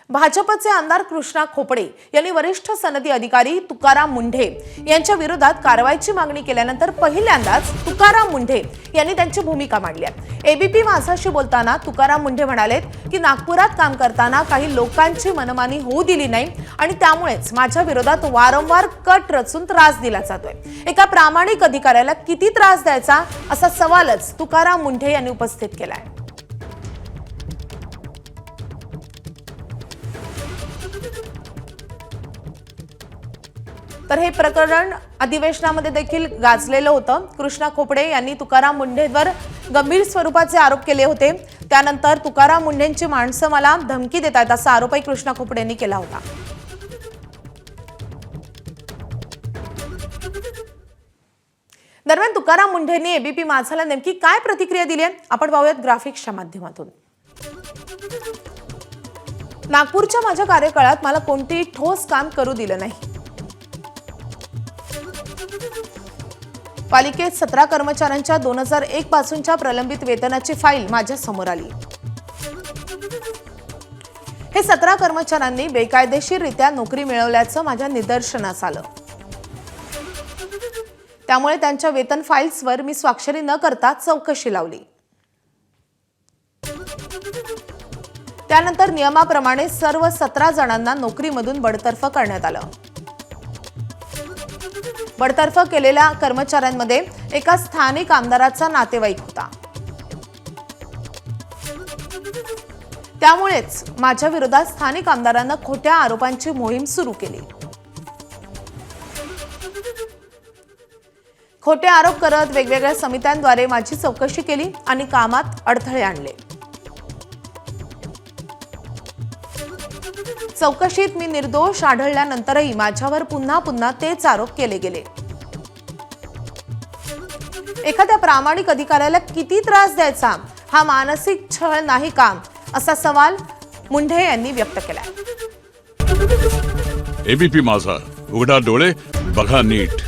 भाजपचे आमदार कृष्णा खोपडे यांनी वरिष्ठ सनदी अधिकारी तुकाराम मुंढे यांच्या विरोधात कारवाईची मागणी केल्यानंतर पहिल्यांदाच तुकाराम मुंढे यांनी त्यांची भूमिका मांडली आहे। एबीपी माझाशी बोलताना तुकाराम मुंढे म्हणाले की नागपुरात काम करताना काही लोकांची मनमानी होऊ दिली नाही आणि त्यामुळेच माझ्या विरोधात वारंवार कट रचून त्रास दिला जातोय। एका प्रामाणिक अधिकाऱ्याला किती त्रास द्यायचा असा सवालच तुकाराम मुंढे यांनी उपस्थित केलाय। तर हे प्रकरण अधिवेशनामध्ये देखील गाजलेलं होतं। कृष्णा खोपडे यांनी तुकाराम मुंढेंवर गंभीर स्वरूपाचे आरोप केले होते। त्यानंतर तुकाराम मुंढेंची माणसं मला धमकी देत आहेत असा आरोपही कृष्णा खोपडे यांनी केला होता। दरम्यान तुकाराम मुंढेंनी एबीपी माझाला नेमकी काय प्रतिक्रिया दिली आहे आपण पाहूयात ग्राफिक्सच्या माध्यमातून। नागपूरच्या माझ्या कार्यकाळात मला कोणतेही ठोस काम करू दिलं नाही। पालिकेत 17 कर्मचाऱ्यांच्या 2001 पासूनच्या प्रलंबित वेतनाची फाईल माझ्या समोर आली। हे 17 कर्मचाऱ्यांनी बेकायदेशीररित्या नोकरी मिळवल्याचं माझ्या निदर्शनास आलं। त्यामुळे त्यांच्या वेतन फाईल्सवर मी स्वाक्षरी न करता चौकशी लावली। त्यानंतर नियमाप्रमाणे सर्व 17 जणांना नोकरीमधून बडतर्फ करण्यात आलं। बडतर्फ केलेल्या कर्मचाऱ्यांमध्ये एका स्थानिक आमदाराचा नातेवाईक होता। त्यामुळेच माझ्या विरोधात स्थानिक आमदारांना खोट्या आरोपांची मोहीम सुरू केली। खोटे आरोप करत वेगवेगळ्या समित्यांद्वारे माझी चौकशी केली आणि कामात अडथळे आणले। चौकशीत मी निर्दोष आढळल्यानंतरही माझ्यावर पुन्हा पुन्हा तेच आरोप केले गेले। एखाद्या प्रामाणिक अधिकाऱ्याला किती त्रास द्यायचा हा मानसिक छळ नाही का असा सवाल मुंढे यांनी व्यक्त केलाय। एबीपी माझा, उघडा डोळे बघा नीट।